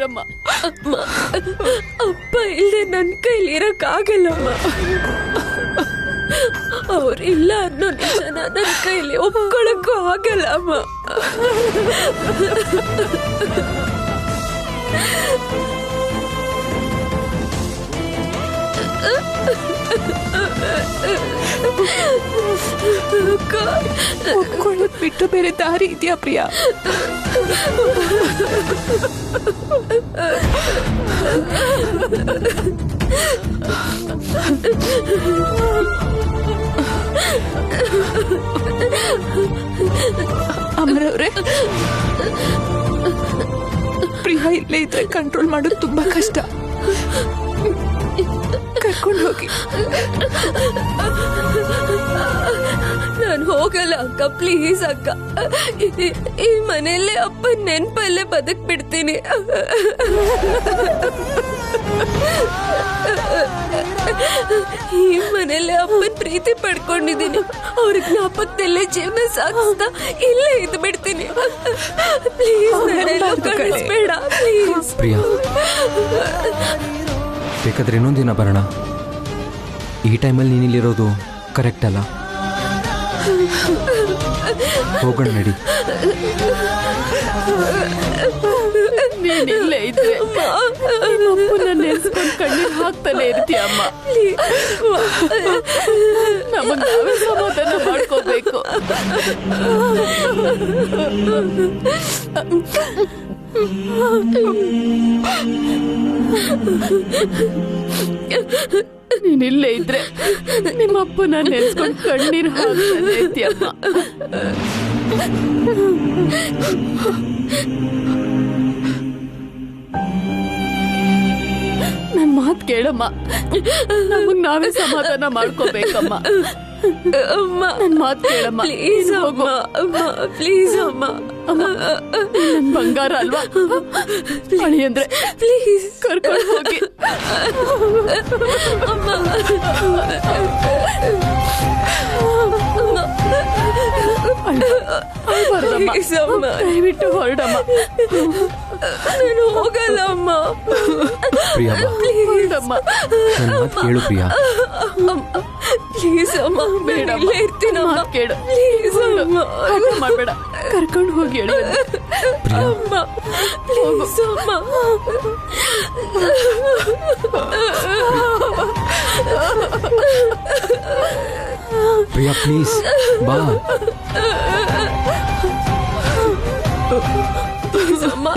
ಅಮ್ಮ, ಅಪ್ಪ ಇಲ್ಲದೆ ನನ್ನ ಕೈಲಿ ಇರಕ್ಕಾಗಲ್ಲಮ್ಮ. ಅವ್ರಿಲ್ಲ ಅನ್ನೋ ನಿಜನ ನನ್ನ ಕೈಲಿ ಒಪ್ಕೊಳಕ್ಕೂ ಆಗಲ್ಲ ಅಮ್ಮ. ಒಪ್ಕೊಳ್ಳೋದ್ ಬಿಟ್ಟು ಬೇರೆ ದಾರಿ ಇದೆಯಾ ಪ್ರಿಯಾ? ಅಮರವ್ರೆ, ಪ್ರಿಯಾ ಇಲ್ಲೇ ಇದ್ರೆ ಕಂಟ್ರೋಲ್ ಮಾಡೋದು ತುಂಬಾ ಕಷ್ಟ. ಕರ್ಕೊಂಡು ಹೋಗಿ. ನಾನು ಹೋಗಲ್ಲ ಅಕ್ಕ, ಪ್ಲೀಸ್ ಅಕ್ಕ. ಈ ಮನೆಯಲ್ಲೇ ಅಪ್ಪನ ನೆನಪಲ್ಲೇ ಬದುಕ್ಬಿಡ್ತೀನಿ. ಈ ಮನೆಯಲ್ಲೇ ಅಪ್ಪನ ಪ್ರೀತಿ ಪಡ್ಕೊಂಡಿದ್ದೀನಿ. ಅವ್ರ ಜ್ಞಾಪಕದಲ್ಲೇ ಜೀವನ ಸಾಗಿಸ್ತಾ ಇಲ್ಲೇ ಇದ್ದು ಬಿಡ್ತೀನಿ. Please ಕಳಿಸ್ಬೇಡ please. ಪ್ರಿಯಾ, ಬೇಕಾದ್ರೆ ಇನ್ನೊಂದು ದಿನ ಬರೋಣ. ಈ ಟೈಮಲ್ಲಿ ನೀನಿಲ್ಲಿರೋದು ಕರೆಕ್ಟ್ ಅಲ್ಲ. ಹೋಗೋಣ ನಡಿ. ನೀನಿಲ್ಲೇ ಇದ್ರೆ ಅಪ್ಪನ ನೆನೆಸ್ಕೊಂಡು ಕಣ್ಣೀರು ಹಾಕ್ತಾನೆ ಇರ್ತೀಯಮ್ಮ. ನಮಗ್ ನಾವೇ ಸಮಾಧಾನ ಮಾಡ್ಕೋಬೇಕು. ನೀನಿಲ್ಲೇ ಇದ್ರೆ ನಿಮ್ಮ ಅಪ್ಪನ ನೆನೆಸ್ಕೊಂಡು ಕಣ್ಣೀರು ಹಾಕ್ತಾನೆ ಇರ್ತೀಯಮ್ಮ. ನನ್ ಮಾತ್ ಕೇಳಮ್ಮ. ನಮಗ್ ನಾವೇ ಸಮಾಧಾನ ಮಾಡ್ಕೋಬೇಕಮ್ಮ. ಅಮ್ಮ, ನನ್ ಮಾತ್ ಕೇಳಮ್ಮ. ಪ್ಲೀಸ್ ಅಮ್ಮ, ಅಮ್ಮ ಪ್ಲೀಸ್ ಅಮ್ಮ. ನನ್ ಬಂಗಾರ ಅಲ್ವಾ? ಅಳಿ ಅಂದ್ರೆ ಪ್ಲೀಸ್ ಕರ್ಕೊಂಡು ಹೋಗಿ. ಅಳ್ಬಾರ್ದಮ್ಮ, ದಯವಿಟ್ಟು ಹೊರಡಮ್ಮ. ನಾನು ಹೋಗಲ್ಲ ಅಮ್ಮ. ಪ್ರಿಯಾ, ಹೊರಡಮ್ಮ. ನನ್ನ ಮಾತು ಕೇಳು ಪ್ರಿಯಾ. ಪ್ಲೀಸ್ ಅಮ್ಮ, ಬೇಡಮ್ಮ. ಇರ್ತೀನಮ್ಮ. ಕೇಳು, ಪ್ಲೀಸ್ ಅಮ್ಮ, ಮಾಡಬೇಡ. ಕರ್ಕೊಂಡು ಹೋಗಿ ಹೇಳಿ ಪ್ರಿಯಾ, ಅಮ್ಮ. ಪ್ಲೀಸ್ ಅಮ್ಮ. ಪ್ರಿಯಾ ಪ್ಲೀಸ್ ಬಾ. ಪ್ಲೀಸ್ ಅಮ್ಮ,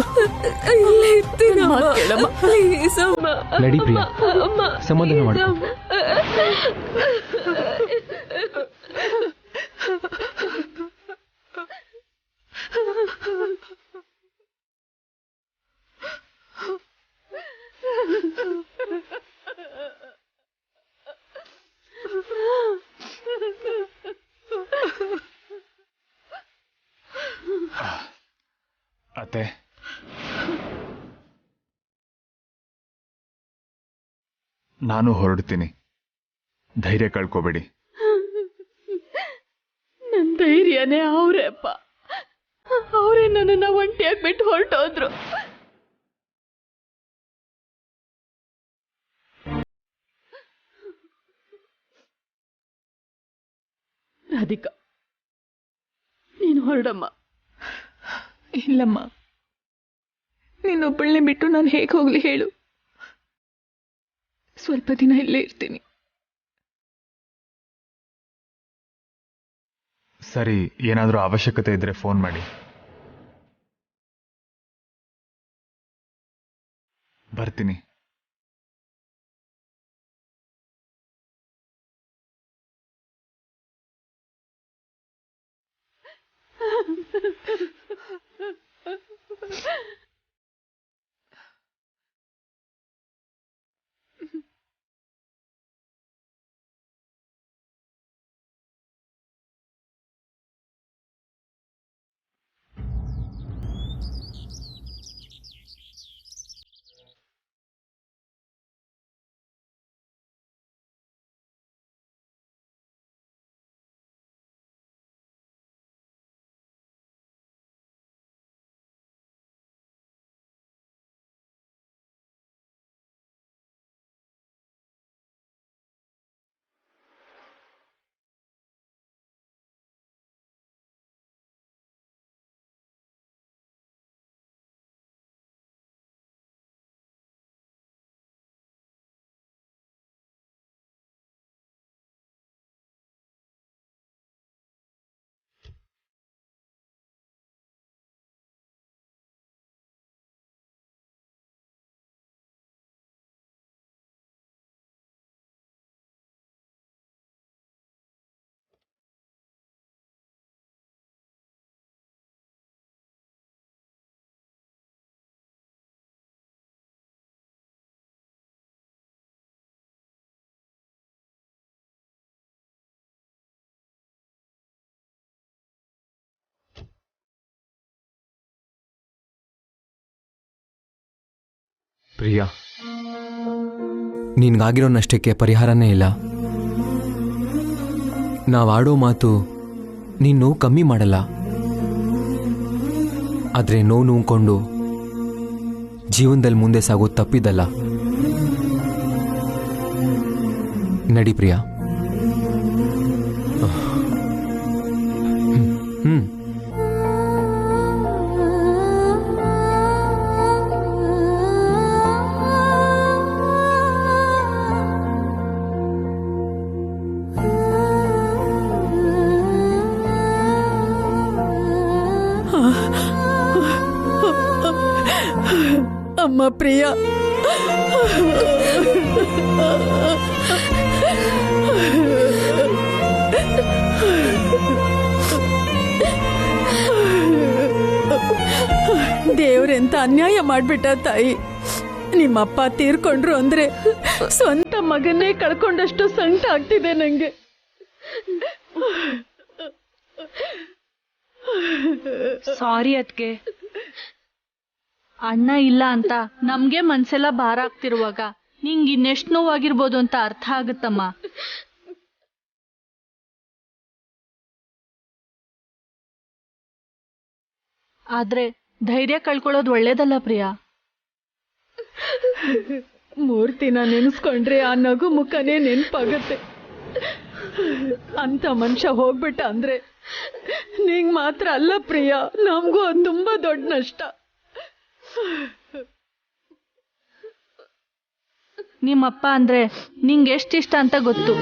ಇಲ್ಲೇ ಇರ್ತೀನಮ್ಮ. ಕೇಳಮ್ಮ. ಪ್ಲೀಸ್ ಅಮ್ಮ. ನಡಿ ಪ್ರಿಯಾ, ಅಮ್ಮ, ಸಮಾಧಾನ ಮಾಡು. ಅತ್ತೆ, ನಾನು ಹೊರಡ್ತೀನಿ. ಧೈರ್ಯ ಕಳ್ಕೋಬೇಡಿ. ನನ್ ಧೈರ್ಯನೇ ಅವರೇ ಅಪ್ಪ. ಅವರೇ ನನ್ನನ್ನ ಒಂಟಿಯಾಗಿ ಬಿಟ್ಟು ಹೊರಟೋದ್ರು. ರಾಧಿಕಾ, ನೀನು ಹೊರಡಮ್ಮ. ಇಲ್ಲಮ್ಮ, ನೀನೊಬ್ಬಳನ್ನೇ ಬಿಟ್ಟು ನಾನು ಹೇಗೆ ಹೋಗ್ಲಿ ಹೇಳು? ಸ್ವಲ್ಪ ದಿನ ಇಲ್ಲೇ ಇರ್ತೀನಿ. ಸರಿ, ಏನಾದರೂ ಅವಶ್ಯಕತೆ ಇದ್ರೆ ಫೋನ್ ಮಾಡಿ. ಬರ್ತೀನಿ. ಪ್ರಿಯಾ, ನಿನ್ಗಾಗಿರೋ ನಷ್ಟಕ್ಕೆ ಪರಿಹಾರನೇ ಇಲ್ಲ. ನಾವಾಡೋ ಮಾತು ನೀನು ಕಮ್ಮಿ ಮಾಡಲ್ಲ, ಆದರೆ ನೋವು ನುಂಗ್ಕೊಂಡು ಜೀವನದಲ್ಲಿ ಮುಂದೆ ಸಾಗೋದು ತಪ್ಪಿದಲ್ಲ. ನಡಿ ಪ್ರಿಯಾ. ಅಮ್ಮ ಪ್ರಿಯಾ, ದೇವ್ರೆಂತ ಅನ್ಯಾಯ ಮಾಡ್ಬಿಟ್ಟ ತಾಯಿ. ನಿಮ್ಮಪ್ಪ ತೀರ್ಕೊಂಡ್ರು ಅಂದ್ರೆ ಸ್ವಂತ ಮಗನ್ನೇ ಕಳ್ಕೊಂಡಷ್ಟು ಸಂಕಟ ಆಗ್ತಿದೆ ನಂಗೆ. ಸಾರಿ ಅದ್ಕೆ, ಅಣ್ಣ ಇಲ್ಲ ಅಂತ ನಮ್ಗೆ ಮನ್ಸೆಲ್ಲ ಭಾರ ಆಗ್ತಿರುವಾಗ ನಿಂಗೆ ಇನ್ನೆಷ್ಟು ನೋವಾಗಿರ್ಬೋದು ಅಂತ ಅರ್ಥ ಆಗುತ್ತಮ್ಮ. ಆದ್ರೆ ಧೈರ್ಯ ಕಳ್ಕೊಳ್ಳೋದು ಒಳ್ಳೇದಲ್ಲ ಪ್ರಿಯಾ. 3 ದಿನ ನೆನೆಸ್ಕೊಂಡ್ರೆ ಆ ನಗು ಮುಖನೇ ನೆನ್ಪಾಗತ್ತೆ. ಅಂತ ಮನುಷ್ಯ ಹೋಗ್ಬಿಟ್ಟ ಅಂದ್ರೆ ನಿಂಗ್ ಮಾತ್ರ ಅಲ್ಲ ಪ್ರಿಯಾ, ನಮಗೂ ಅದು ತುಂಬಾ ದೊಡ್ಡ ನಷ್ಟ. ನಿಮ್ಮಪ್ಪ ಅಂದ್ರೆ ನಿಂಗೆ ಎಷ್ಟಿಷ್ಟ ಅಂತ ಗೊತ್ತು.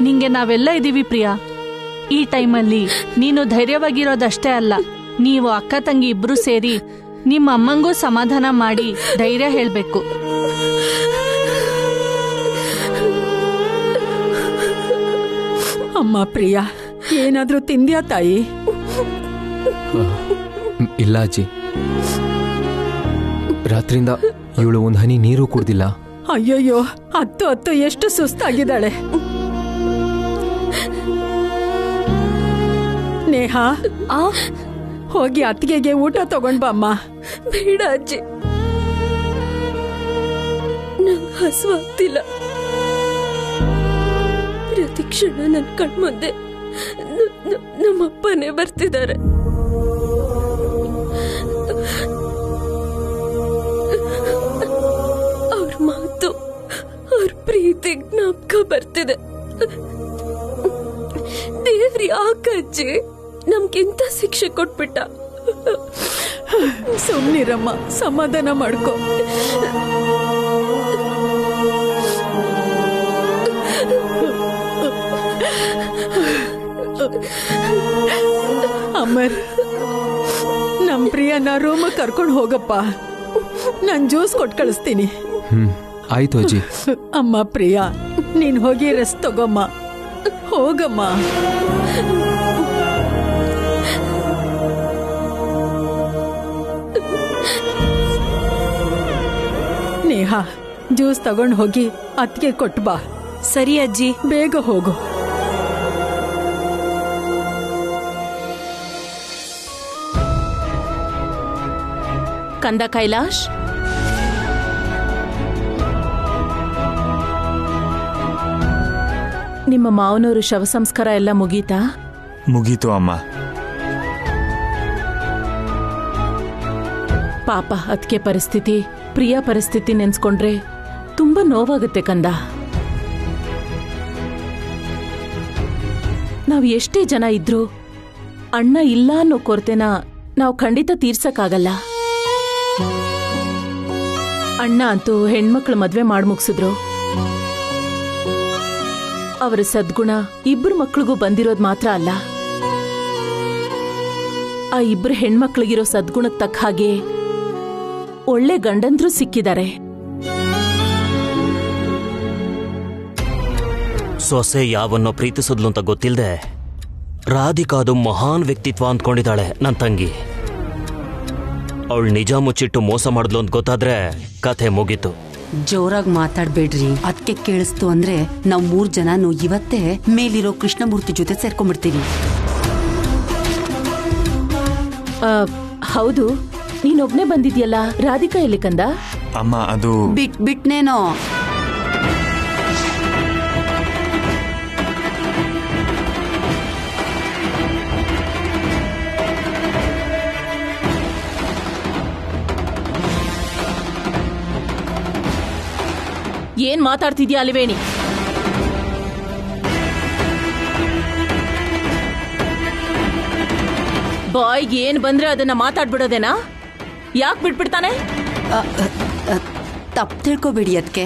ನಿಂಗೆ ನಾವೆಲ್ಲ ಇದೀವಿ ಪ್ರಿಯಾ. ಈ ಟೈಮಲ್ಲಿ ನೀನು ಧೈರ್ಯವಾಗಿರೋದಷ್ಟೇ ಅಲ್ಲ, ನೀವು ಅಕ್ಕ ತಂಗಿ ಇಬ್ರು ಸೇರಿ ನಿಮ್ಮ ಅಮ್ಮಂಗೂ ಸಮಾಧಾನ ಮಾಡಿ ಧೈರ್ಯ ಹೇಳ್ಬೇಕು. ಅಮ್ಮ ಪ್ರಿಯಾ, ಏನಾದ್ರೂ ತಿಂದ್ಯಾ ತಾಯಿ? ಇಲ್ಲ ಅಜ್ಜಿ, ರಾತ್ರಿಯಿಂದ ಇವಳು ಒಂದು ಹನಿ ನೀರು ಕುಡ್ದಿಲ್ಲ. ಅಯ್ಯೋಯ್ಯೋ, ಹತ್ತು ಎಷ್ಟು ಸುಸ್ತಾಗಿದ್ದಾಳೆ. ನೇಹಾ, ಹೋಗಿ ಅತ್ತಿಗೆಗೆ ಊಟ ತಗೊಂಡ್ ಬಮ್ಮ. ಬೇಡ ಅಜ್ಜಿ, ನಂಗೆ ಹಸುವಾಗ್ತಿಲ್ಲ. ಪ್ರತಿ ಕ್ಷಣ ನನ್ನ ಕಣ್ಮುಂದೆ ನಮ್ಮಪ್ಪನೇ ಬರ್ತಿದ್ದಾರೆ. ಅವ್ರ ಮಾತು, ಅವ್ರ ಪ್ರೀತಿ ಜ್ಞಾಪಕ ಬರ್ತಿದೆ. ದೇವ್ರಿ ಯಾಕಜ್ಜಿ ನಮ್ಗಿಂತ ಶಿಕ್ಷೆ ಕೊಟ್ಬಿಟ್ಟ? ಸುಮ್ನಿರಮ್ಮ, ಸಮಾಧಾನ ಮಾಡ್ಕೊ. ಅಮರ್, ನಮ್ ಪ್ರಿಯನ ರೂಮ್ ಕರ್ಕೊಂಡು ಹೋಗಪ್ಪ. ನಾನ್ ಜ್ಯೂಸ್ ಕೊಟ್ಟು ಕಳಿಸ್ತೀನಿ. ಆಯ್ತು ಅಜ್ಜಿ. ಅಮ್ಮ ಪ್ರಿಯಾ, ನೀನ್ ಹೋಗಿ ರೆಸ್ಟ್ ತಗೋಮ್ಮ. ಹೋಗಮ್ಮ. ನೇಹಾ, ಜ್ಯೂಸ್ ತಗೊಂಡು ಹೋಗಿ ಅತ್ತಿಗೆ ಕೊಟ್ಟು ಬಾ. ಸರಿ ಅಜ್ಜಿ. ಬೇಗ ಹೋಗು. ಕಂದ ಕೈಲಾಶ್, ನಿಮ್ಮ ಮಾವನವರು ಶವ ಸಂಸ್ಕಾರ ಎಲ್ಲ ಮುಗೀತಾ? ಮುಗೀತು ಅಮ್ಮ. ಪಾಪ ಅದಕ್ಕೆ ಪರಿಸ್ಥಿತಿ, ಪ್ರಿಯಾ ಪರಿಸ್ಥಿತಿ ನೆನ್ಸ್ಕೊಂಡ್ರೆ ತುಂಬಾ ನೋವಾಗುತ್ತೆ ಕಂದ. ನಾವು ಎಷ್ಟೇ ಜನ ಇದ್ರು ಅಣ್ಣ ಇಲ್ಲ ಅನ್ನೋ ಕೊರತೆನ ನಾವು ಖಂಡಿತ ತೀರ್ಸಕ್ಕಾಗಲ್ಲ. ಅಣ್ಣ ಅಂತೂ ಹೆಣ್ಮಕ್ಳ ಮದ್ವೆ ಮಾಡಿ ಮುಗಿಸಿದ್ರು. ಅವರ ಸದ್ಗುಣ ಇಬ್ರು ಮಕ್ಳಿಗೂ ಬಂದಿರೋದ್ ಮಾತ್ರ ಅಲ್ಲ, ಆ ಇಬ್ರು ಹೆಣ್ಮಕ್ಳಿಗಿರೋ ಸದ್ಗುಣಕ್ಕೆ ತಕ್ಕ ಹಾಗೆ ಒಳ್ಳೆ ಗಂಡಂದ್ರು ಸಿಕ್ಕಿದ್ದಾರೆ. ಸೊಸೆ ಯಾವನ್ನೋ ಪ್ರೀತಿಸಿದ್ಲು ಅಂತ ಗೊತ್ತಿಲ್ಲದೆ ರಾಧಿಕಾದು ಮಹಾನ್ ವ್ಯಕ್ತಿತ್ವ ಅಂದ್ಕೊಂಡಿದ್ದಾಳೆ ನನ್ನ ತಂಗಿ. ಅವಳು ನಿಜ ಮುಚ್ಚಿಟ್ಟು ಮೋಸ ಮಾಡಿದ್ಲು ಅಂತ ಗೊತ್ತಾದ್ರೆ ಕಥೆ ಮುಗೀತು. ಜೋರಾಗಿ ಮಾತಾಡ್ಬೇಡ್ರಿ, ಅದಕ್ಕೆ ಕೇಳಿಸ್ತು ಅಂದ್ರೆ ನಾವು 3 ಜನನು ಇವತ್ತೇ ಮೇಲಿರೋ ಕೃಷ್ಣಮೂರ್ತಿ ಜೊತೆ ಸೇರ್ಕೊಂಡ್ಬಿಡ್ತೀವಿ. ಹೌದು, ನೀನೊಬ್ನೇ ಬಂದಿದ್ಯಲ್ಲ, ರಾಧಿಕಾ ಎಲ್ಲಿ ಕಂದ? ಅಮ್ಮ ಅದು ಬಿಟ್ನೇನೋ. ಏನ್ ಮಾತಾಡ್ತಿದ್ಯಾ ಅಲಿವೇಣಿ? ಬಾಯ್ಗೆ ಏನ್ ಬಂದ್ರೆ ಅದನ್ನ ಮಾತಾಡ್ಬಿಡೋದೇನಾ? ಯಾಕೆ ಬಿಟ್ಬಿಡ್ತಾನೆ? ತಪ್ಪು ತಿಳ್ಕೊಬೇಡಿ ಅದಕ್ಕೆ.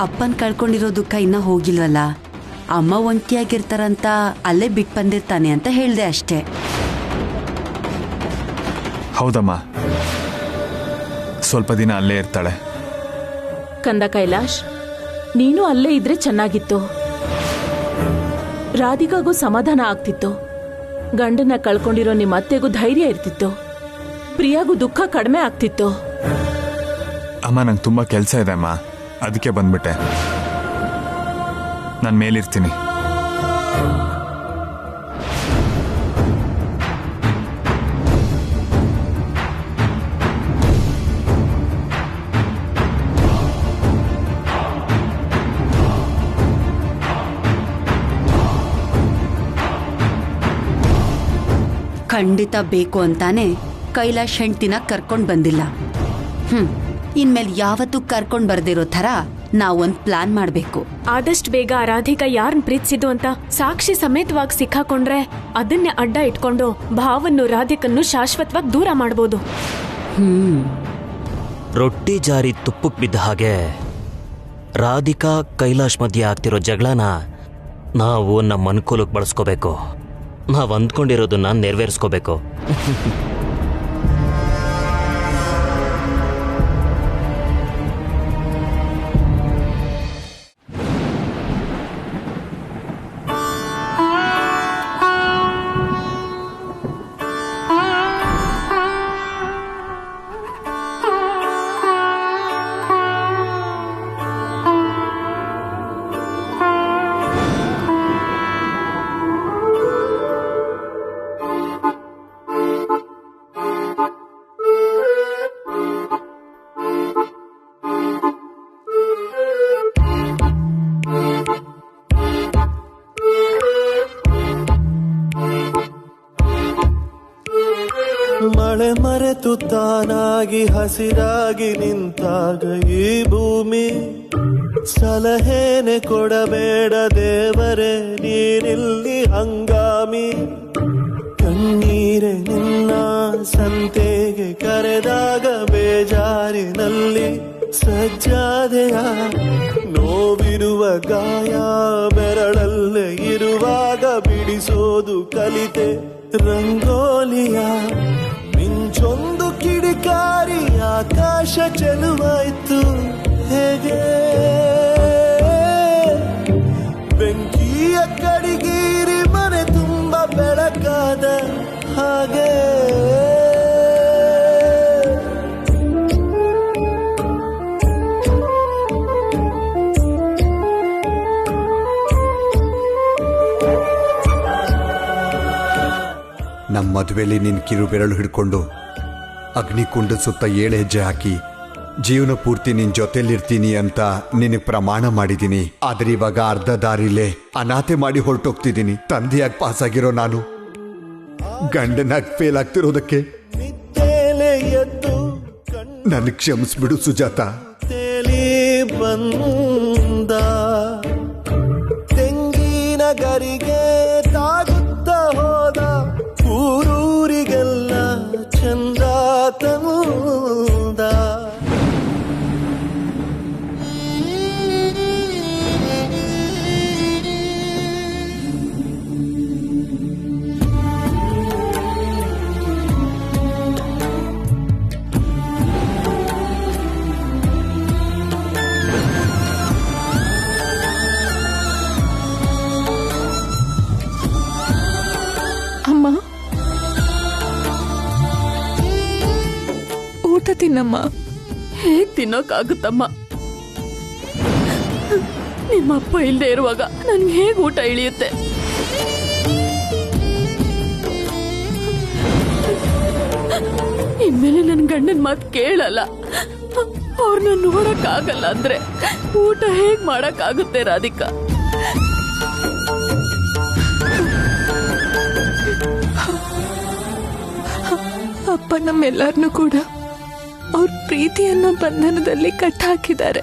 ಅಪ್ಪನ್ ಕಳ್ಕೊಂಡಿರೋ ದುಃಖ ಇನ್ನ ಹೋಗಿಲ್ವಲ್ಲ, ಅಮ್ಮ ಒಂಟಿಯಾಗಿರ್ತಾರಂತ ಅಲ್ಲೇ ಬಿಟ್ಟು ಬಂದಿರ್ತಾನೆ ಅಂತ ಹೇಳ್ದೆ ಅಷ್ಟೇ. ಹೌದಮ್ಮ, ಸ್ವಲ್ಪ ದಿನ ಅಲ್ಲೇ ಇರ್ತಾಳೆ. ಕಂದ ಕೈಲಾಶ್, ನೀನು ಅಲ್ಲೇ ಇದ್ರೆ ಚೆನ್ನಾಗಿತ್ತು. ರಾಧಿಕಾಗೂ ಸಮಾಧಾನ ಆಗ್ತಿತ್ತು, ಗಂಡನ ಕಳ್ಕೊಂಡಿರೋ ನಿಮ್ಮ ಅತ್ತೆಗೂ ಧೈರ್ಯ ಇರ್ತಿತ್ತು, ಪ್ರಿಯಾಗೂ ದುಃಖ ಕಡಿಮೆ ಆಗ್ತಿತ್ತು. ಅಮ್ಮ ನಂಗೆ ತುಂಬಾ ಕೆಲಸ ಇದೆ ಅಮ್ಮ, ಅದಕ್ಕೆ ಬಂದ್ಬಿಟ್ಟೆ. ನಾನು ಮೇಲಿರ್ತೀನಿ. ಖಂಡಿತ ಬೇಕು ಅಂತಾನೆ ಕೈಲಾಶ್ ಹೆಂಡ್ತಿನ ಕರ್ಕೊಂಡ್ ಬಂದಿಲ್ಲ. ಇನ್ಮೇಲೆ ಯಾವತ್ತೂ ಕರ್ಕೊಂಡ್ ಬರ್ದಿರೋ ಥರ ನಾವೊಂದ್ ಪ್ಲಾನ್ ಮಾಡ್ಬೇಕು. ಆದಷ್ಟು ಬೇಗ ರಾಧಿಕಾ ಯಾರನ್ನ ಪ್ರೀತಿಸಿದ್ದು ಅಂತ ಸಾಕ್ಷಿ ಸಮೇತವಾಗಿ ಸಿಕ್ಕಾಕೊಂಡ್ರೆ ಅದನ್ನೇ ಅಡ್ಡ ಇಟ್ಕೊಂಡು ಭಾವನ್ನು ರಾಧಿಕನ್ನು ಶಾಶ್ವತವಾಗಿ ದೂರ ಮಾಡ್ಬೋದು. ರೊಟ್ಟಿ ಜಾರಿ ತುಪ್ಪಕ್ಕೆ ಬಿದ್ದ ಹಾಗೆ ರಾಧಿಕಾ ಕೈಲಾಶ್ ಮಧ್ಯೆ ಆಗ್ತಿರೋ ಜಗಳನ ನಾವು ನಮ್ಮ ಅನುಕೂಲಕ್ಕೆ ಬಳಸ್ಕೋಬೇಕು. ನಾವು ಅಂದ್ಕೊಂಡಿರೋದನ್ನ ನೆರವೇರಿಸ್ಕೋಬೇಕು. ಮಳೆ ಮರೆತು ತಾನಾಗಿ ಹಸಿರಾಗಿ ನಿಂತಾಗ ಈ ಭೂಮಿ ಸಲಹೇನೆ ಕೊಡಬೇಡ ದೇವರೇ, ನೀನಿಲ್ಲಿ ಹಂಗಾಮಿ. ಕಣ್ಣೀರೆ ನಿನ್ನ ಸಂತೆಗೆ ಕರೆದಾಗ ಬೇಜಾರಿನಲ್ಲಿ ಸಜ್ಜಾದೆಯ ನೋವಿರುವ ಗಾಯ ಬೆರಳಲ್ಲೇ ಇರುವಾಗ ಬಿಡಿಸೋದು ಕಲಿತೆ. ರಂಗೋಲಿಯ ಮಿಂಚೊಂದು ಕಿಡಿಕಾರಿ ಆಕಾಶ ಚೆಲುವಾಯ್ತು ಹೇಗೆ, ಬೆಂಕಿಯ ಕಡಿಗೀರಿ ಮನೆ ತುಂಬ ಬೆಳಕಾದ ಹಾಗೆ. ನಮ್ಮ ಮದುವೆಯಲ್ಲಿ ನಿನ್ನ ಕಿರು ಬೆರಳು ಹಿಡ್ಕೊಂಡು ಅಗ್ನಿಕುಂಡ ಸುತ್ತ 7 ಹೆಜ್ಜೆ ಹಾಕಿ ಜೀವನ ಪೂರ್ತಿ ನಿನ್ ಜೊತೆಲಿರ್ತೀನಿ ಅಂತ ನಿನಗೆ ಪ್ರಮಾಣ ಮಾಡಿದ್ದೀನಿ. ಆದ್ರೆ ಇವಾಗ ಅರ್ಧ ದಾರಿಲೇ ಅನಾಥೆ ಮಾಡಿ ಹೊರಟೋಗ್ತಿದ್ದೀನಿ. ತಂದೆಯಾಗಿ ಪಾಸ್ ಆಗಿರೋ ನಾನು ಗಂಡನಾಗಿ ಫೇಲ್ ಆಗ್ತಿರೋದಕ್ಕೆ ನನಗೆ ಕ್ಷಮಿಸ್ಬಿಡು ಸುಜಾತ. ಬಂದ ತೆಂಗಿನ ಗರಿಗೆ ತಾಗುತ್ತ ಹೋದ ಊರೂರಿಗೆಲ್ಲ ಚಂದ ತಂದ. ಅಮ್ಮ, ಊಟ ತಿನ್ನಮ್ಮ. ಹೇಗ್ ತಿನ್ನೋಕ್ಕಾಗುತ್ತಮ್ಮ? ನಿಮ್ಮಪ್ಪ ಇಲ್ಲದೆ ಇರುವಾಗ ನನ್ಗೆ ಹೇಗೆ ಊಟ ಇಳಿಯುತ್ತೆ? ಇನ್ಮೇಲೆ ನನ್ನ ಗಂಡನ ಮಾತು ಕೇಳಲ್ಲ, ಅವ್ರನ್ನ ನೋಡಕ್ಕಾಗಲ್ಲ ಅಂದ್ರೆ ಊಟ ಹೇಗ್ ಮಾಡಕ್ಕಾಗುತ್ತೆ ರಾಧಿಕಾ? ಅಪ್ಪ ನಮ್ಮೆಲ್ಲರನ್ನೂ ಕೂಡ ಅವ್ರ ಪ್ರೀತಿಯನ್ನ ಬಂಧನದಲ್ಲಿ ಕಟ್ಟಾಕಿದ್ದಾರೆ.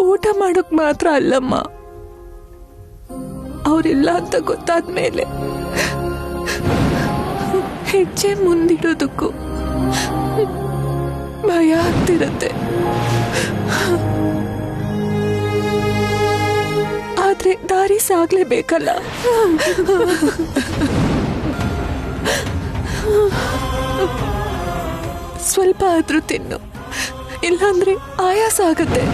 ಊಟ ಮಾಡೋಕ್ ಮಾತ್ರ ಅಲ್ಲಮ್ಮ, ಅವರಿಲ್ಲ ಅಂತ ಗೊತ್ತಾದ್ಮೇಲೆ ಹೆಜ್ಜೆ ಮುಂದಿಡೋದಕ್ಕೂ ಭಯ ಆಗ್ತಿರತ್ತೆ. ಆದ್ರೆ ದಾರಿ ಸಾಗ್ಲೇಬೇಕಲ್ಲ. ಸ್ವಲ್ಪ ಆದ್ರೂ ತಿನ್ನು, ಇಲ್ಲಾಂದ್ರೆ ಆಯಾಸ ಆಗತ್ತೆ.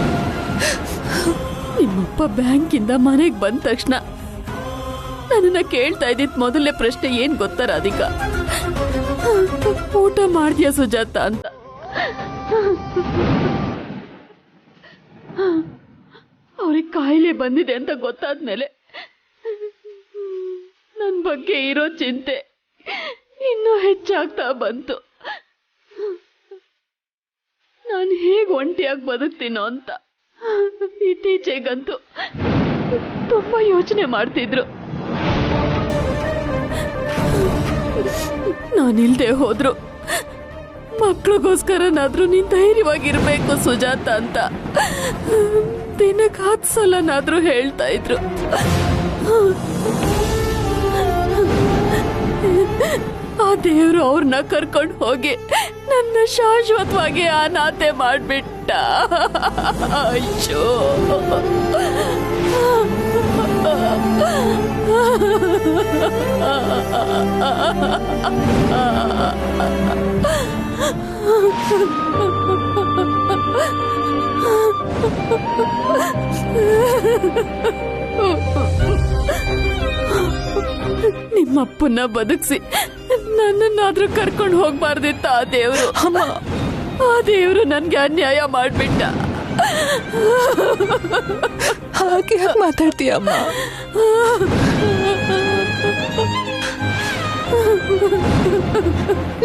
ನಿಮ್ಮಪ್ಪ ಬ್ಯಾಂಕಿಂದ ಮನೆಗೆ ಬಂದ ತಕ್ಷಣ ನನ್ನನ್ನ ಕೇಳ್ತಾ ಇದ್ದಿದ್ ಮೊದಲನೇ ಪ್ರಶ್ನೆ ಏನ್ ಗೊತ್ತಾ ರಾಧಿಕಾ? ಊಟ ಮಾಡ್ತೀಯಾ ಸುಜಾತ ಅಂತ. ಅವ್ರಿಗೆ ಕಾಯಿಲೆ ಬಂದಿದೆ ಅಂತ ಗೊತ್ತಾದ್ಮೇಲೆ ನನ್ ಬಗ್ಗೆ ಇರೋ ಚಿಂತೆ ಇನ್ನೂ ಹೆಚ್ಚಾಗ್ತಾ ಬಂತು. ನಾನು ಹೇಗ್ ಒಂಟಿಯಾಗಿ ಬದುಕ್ತೀನೋ ಅಂತ ಇತ್ತೀಚೆಗಂತೂ ತುಂಬಾ ಯೋಚನೆ ಮಾಡ್ತಿದ್ರು. ನಾನಿಲ್ದೆ ಹೋದ್ರು ಮಕ್ಳಿಗೋಸ್ಕರನಾದ್ರೂ ನೀನ್ ಧೈರ್ಯವಾಗಿರ್ಬೇಕು ಸುಜಾತ ಅಂತ ದಿನಕ್ಕೆ 10 ಸಲನಾದ್ರೂ ಹೇಳ್ತಾ ಇದ್ರು. ಆ ದೇವ್ರು ಅವ್ರನ್ನ ಕರ್ಕೊಂಡು ಹೋಗಿ ನನ್ನ ಶಾಶ್ವತವಾಗಿ ಅನಾಥೆ ಮಾಡ್ಬಿಟ್ಟ. ಅಯ್ಯೋ, ನಿಮ್ಮಪ್ಪನ್ನ ಬದುಕ್ಸಿ ನನ್ನನ್ನಾದ್ರೂ ಕರ್ಕೊಂಡು ಹೋಗ್ಬಾರ್ದಿತ್ತ ಆ ದೇವ್ರು? ಆ ದೇವ್ರು ನನ್ಗೆ ಅನ್ಯಾಯ ಮಾಡ್ಬಿಟ್ಟ. ಹಾಗೆ ಮಾತಾಡ್ತೀಯಮ್ಮ.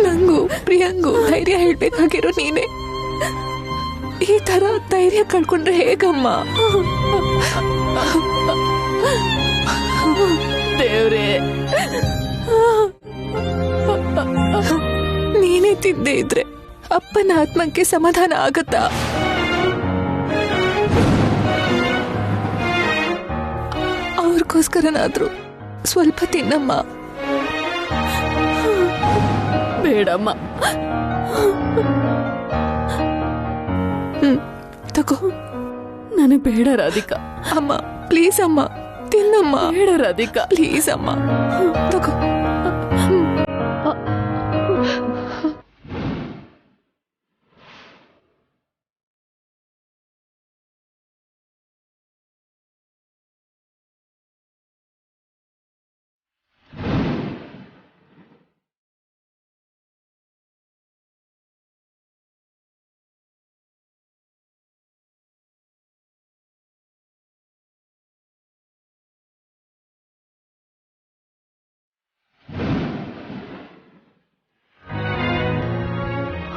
ನಂಗೂ ಪ್ರಿಯಾಂಗೂ ಧೈರ್ಯ ಹೇಳ್ಬೇಕಾಗಿರೋ ನೀನೆ ಈ ತರ ಧೈರ್ಯ ಕಳ್ಕೊಂಡ್ರೆ ಹೇಗಮ್ಮ? ದೇವ್ರೇ, ನೀನೇ ತಿದ್ದೇ ಇದ್ರೆ ಅಪ್ಪನ ಆತ್ಮಕ್ಕೆ ಸಮಾಧಾನ ಆಗತ್ತಾ? ಅವ್ರಿಗೋಸ್ಕರನಾದ್ರೂ ಸ್ವಲ್ಪ ತಿನ್ನಮ್ಮ. ಬೇಡಮ್ಮ. ತಗೋ. ನನಗೆ ಬೇಡ ರಾಧಿಕಾ. ಅಮ್ಮ ಪ್ಲೀಸ್ ಅಮ್ಮ, ತಿನ್ನಮ್ಮ. ಬೇಡ ರಾಧಿಕಾ, ಪ್ಲೀಸ್ ಅಮ್ಮ, ತಗೋ.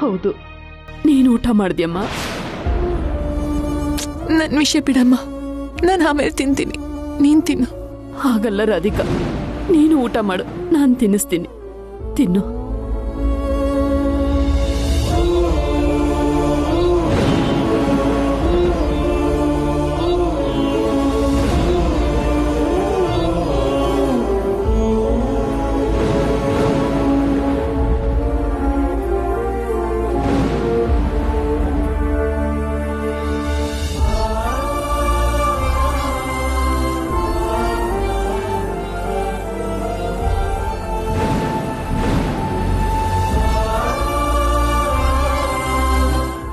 ಹೌದು, ನೀನು ಊಟ ಮಾಡ್ದ್ಯಮ್ಮ? ನನ್ನ ವಿಷಯ ಬಿಡಮ್ಮ, ನಾನು ಆಮೇಲೆ ತಿಂತೀನಿ, ನೀನ್ ತಿನ್ನು. ಹಾಗಲ್ಲ ರಾಧಿಕಾ, ನೀನು ಊಟ ಮಾಡು, ನಾನು ತಿನ್ನಿಸ್ತೀನಿ, ತಿನ್ನು.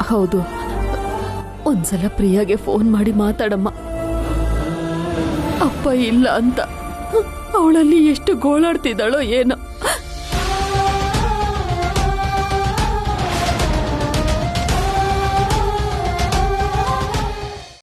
ಹೌದು, ಒಂದ್ಸಲ ಪ್ರಿಯಾಗೆ ಫೋನ್ ಮಾಡಿ ಮಾತಾಡಮ್ಮ. ಅಪ್ಪ ಇಲ್ಲ ಅಂತ ಅವಳಲ್ಲಿ ಎಷ್ಟು ಗೋಳಾಡ್ತಿದ್ದಾಳೋ ಏನೋ.